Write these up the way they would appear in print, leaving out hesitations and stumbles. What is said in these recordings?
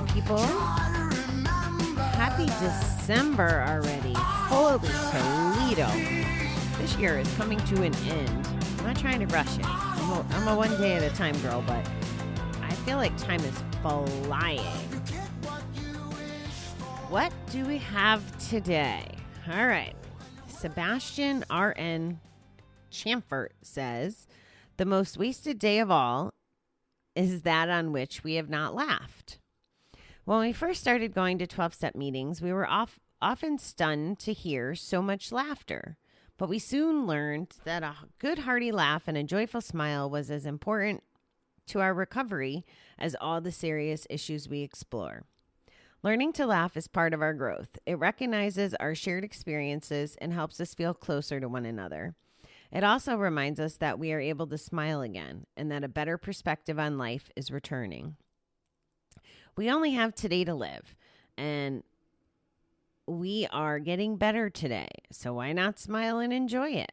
people. Happy December already. Holy Toledo. This year is coming to an end. I'm not trying to rush it. I'm a one day at a time girl, but I feel like time is flying. What do we have today? All right. Sebastian R.N. Chamfort says, the most wasted day of all is that on which we have not laughed. When we first started going to 12-step meetings, we were often stunned to hear so much laughter. But we soon learned that a good hearty laugh and a joyful smile was as important to our recovery as all the serious issues we explore. Learning to laugh is part of our growth. It recognizes our shared experiences and helps us feel closer to one another. It also reminds us that we are able to smile again and that a better perspective on life is returning. We only have today to live, and we are getting better today. So why not smile and enjoy it?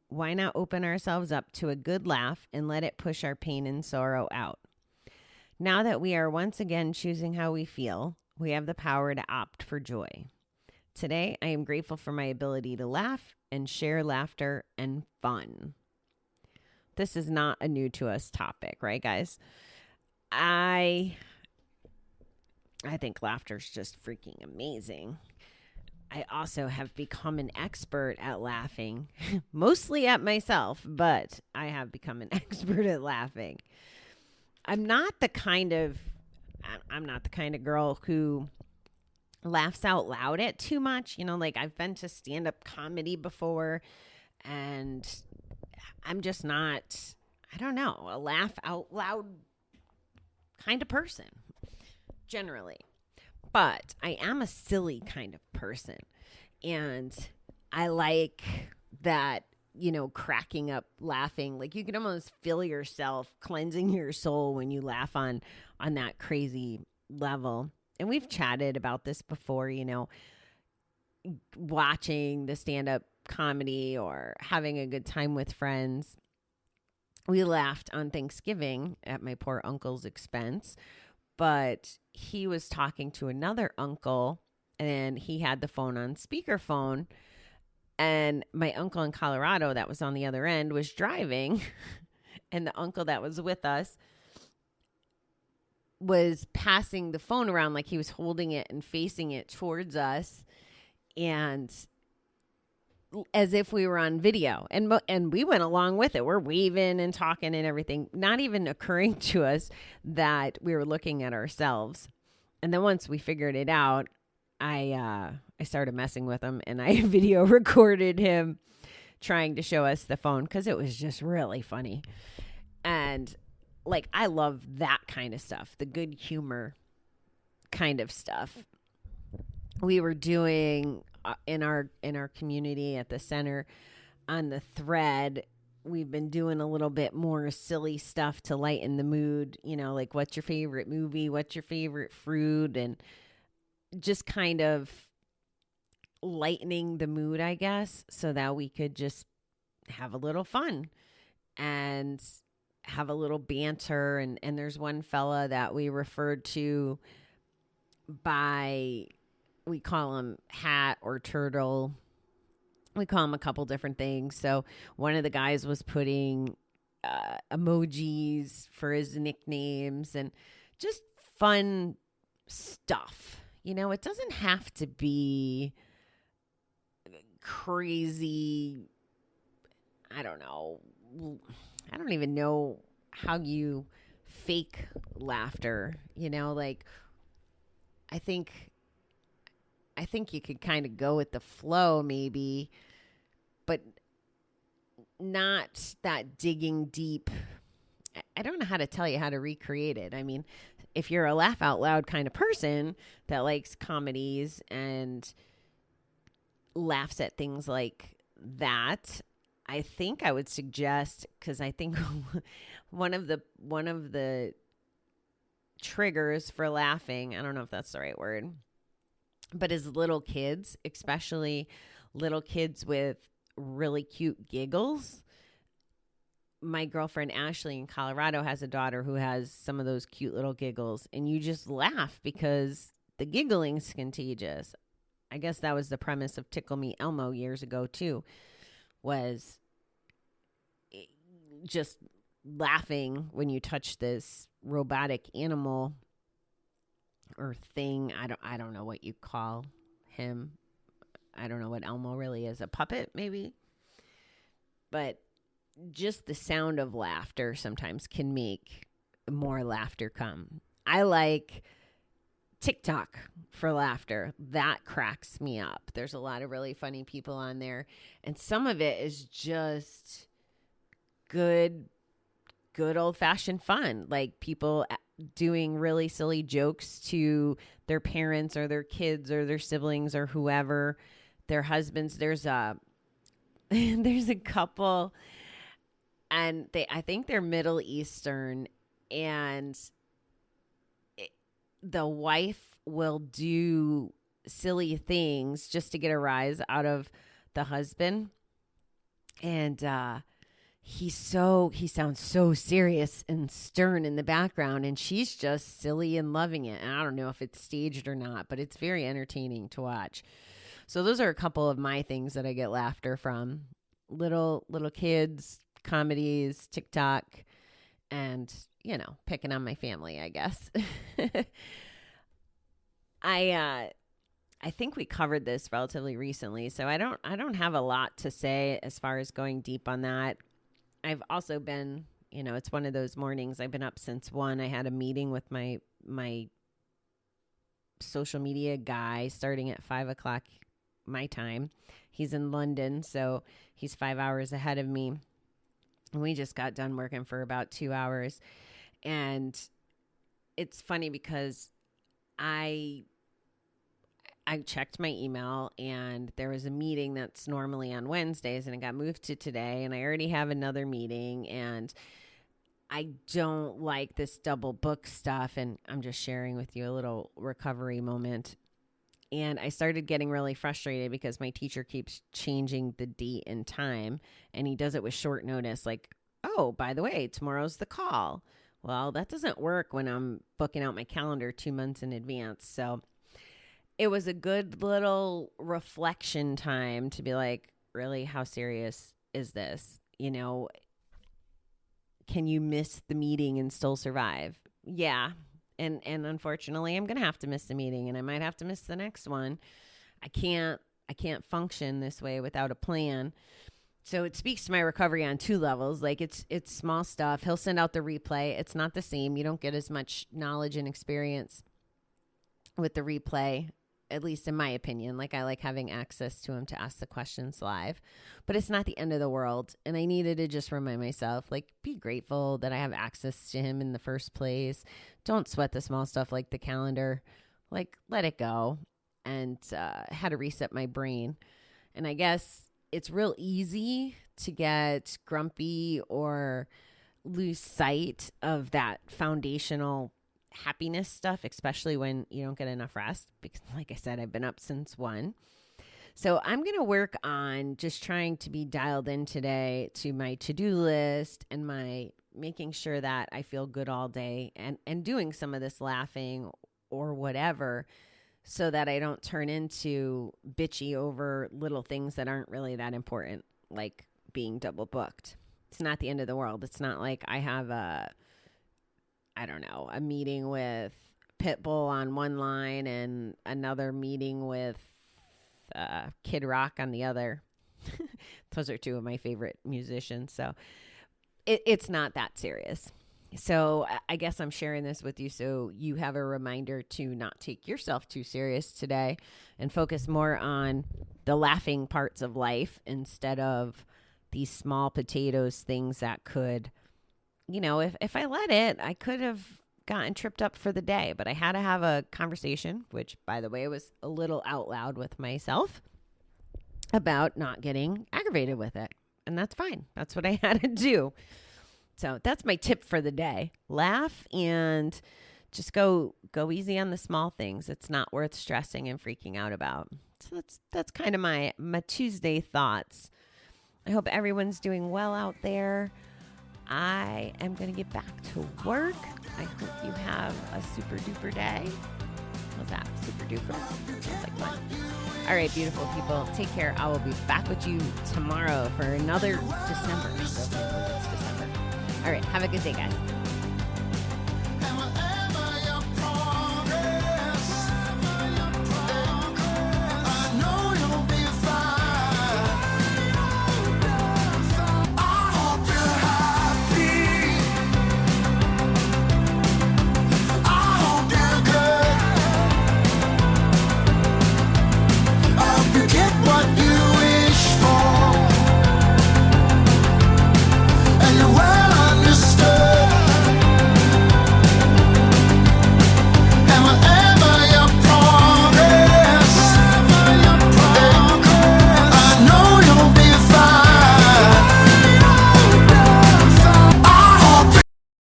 Why not open ourselves up to a good laugh and let it push our pain and sorrow out? Now that we are once again choosing how we feel, we have the power to opt for joy. Today, I am grateful for my ability to laugh and share laughter and fun. This is not a new to us topic, right, guys? I think laughter is just freaking amazing. I also have become an expert at laughing, mostly at myself, but I have become an expert at laughing. I'm not the kind of girl who laughs out loud at too much. You know, like I've been to stand-up comedy before, and I'm just not, I don't know, a laugh out loud kind of person. Generally. But I am a silly kind of person. And I like that, you know, cracking up, laughing. Like you can almost feel yourself cleansing your soul when you laugh on that crazy level. And we've chatted about this before, you know, watching the stand-up comedy or having a good time with friends. We laughed on Thanksgiving at my poor uncle's expense. But he was talking to another uncle, and he had the phone on speakerphone. And my uncle in Colorado that was on the other end was driving. And the uncle that was with us was passing the phone around like he was holding it and facing it towards us. And as if we were on video, and we went along with it. We're waving and talking and everything, not even occurring to us that we were looking at ourselves. And then once we figured it out, I started messing with him, and I video recorded him trying to show us the phone because it was just really funny. And like, I love that kind of stuff, the good humor kind of stuff. We were doing in our community at the center on the thread, we've been doing a little bit more silly stuff to lighten the mood, you know, like what's your favorite movie, what's your favorite fruit, and just kind of lightening the mood, I guess, so that we could just have a little fun and have a little banter. And there's one fella that we referred to by, we call him Hat or Turtle. We call him a couple different things. So one of the guys was putting emojis for his nicknames and just fun stuff. You know, it doesn't have to be crazy. I don't know. I don't even know how you fake laughter. You know, like I think you could kind of go with the flow maybe, but not that digging deep. I don't know how to tell you how to recreate it. I mean, if you're a laugh out loud kind of person that likes comedies and laughs at things like that, I think I would suggest, because I think one of the triggers for laughing, I don't know if that's the right word, but as little kids, especially little kids with really cute giggles, my girlfriend Ashley in Colorado has a daughter who has some of those cute little giggles, and you just laugh because the giggling's contagious. I guess that was the premise of Tickle Me Elmo years ago too, was just laughing when you touch this robotic animal or thing. I don't know what you call him. I don't know what Elmo really is. A puppet, maybe? But just the sound of laughter sometimes can make more laughter come. I like TikTok for laughter. That cracks me up. There's a lot of really funny people on there, and some of it is just good old-fashioned fun, like people doing really silly jokes to their parents or their kids or their siblings or whoever, their husbands. There's a couple, and I think they're Middle Eastern, and the wife will do silly things just to get a rise out of the husband. And he sounds so serious and stern in the background, and she's just silly and loving it. And I don't know if it's staged or not, but it's very entertaining to watch. So those are a couple of my things that I get laughter from. Little kids, comedies, TikTok, and, picking on my family, I guess. I think we covered this relatively recently, so I don't have a lot to say as far as going deep on that. I've also been, it's one of those mornings. I've been up since 1. I had a meeting with my social media guy starting at 5:00 my time. He's in London, so he's 5 hours ahead of me. And we just got done working for about 2 hours. And it's funny because I checked my email, and there was a meeting that's normally on Wednesdays, and it got moved to today, and I already have another meeting, and I don't like this double book stuff, and I'm just sharing with you a little recovery moment. And I started getting really frustrated because my teacher keeps changing the date and time, and he does it with short notice, like, oh, by the way, tomorrow's the call. Well, that doesn't work when I'm booking out my calendar 2 months in advance. So it was a good little reflection time to be like, really, how serious is this? Can you miss the meeting and still survive? Yeah. And unfortunately, I'm going to have to miss the meeting, and I might have to miss the next one. I can't function this way without a plan. So it speaks to my recovery on 2 levels. Like it's small stuff. He'll send out the replay. It's not the same. You don't get as much knowledge and experience with the replay, at least in my opinion. Like I like having access to him to ask the questions live, but it's not the end of the world. And I needed to just remind myself, like, be grateful that I have access to him in the first place. Don't sweat the small stuff like the calendar, like let it go. And had to reset my brain. And I guess it's real easy to get grumpy or lose sight of that foundational happiness stuff, especially when you don't get enough rest, because like I said, I've been up since 1. So I'm going to work on just trying to be dialed in today to my to-do list and my making sure that I feel good all day, and doing some of this laughing or whatever, so that I don't turn into bitchy over little things that aren't really that important, like being double booked. It's not the end of the world. It's not like I have a meeting with Pitbull on one line and another meeting with Kid Rock on the other. Those are 2 of my favorite musicians. So it's not that serious. So I guess I'm sharing this with you so you have a reminder to not take yourself too serious today and focus more on the laughing parts of life instead of these small potatoes, things that could, if I let it, I could have gotten tripped up for the day. But I had to have a conversation, which, by the way, was a little out loud with myself, about not getting aggravated with it. And that's fine. That's what I had to do. So that's my tip for the day. Laugh and just go easy on the small things. It's not worth stressing and freaking out about. So that's kind of my Tuesday thoughts. I hope everyone's doing well out there. I am going to get back to work. I hope you have a super duper day. What's that? Super duper? Sounds like fun. All right, beautiful people. Take care. I will be back with you tomorrow for another December. So it's December. All right. Have a good day, guys.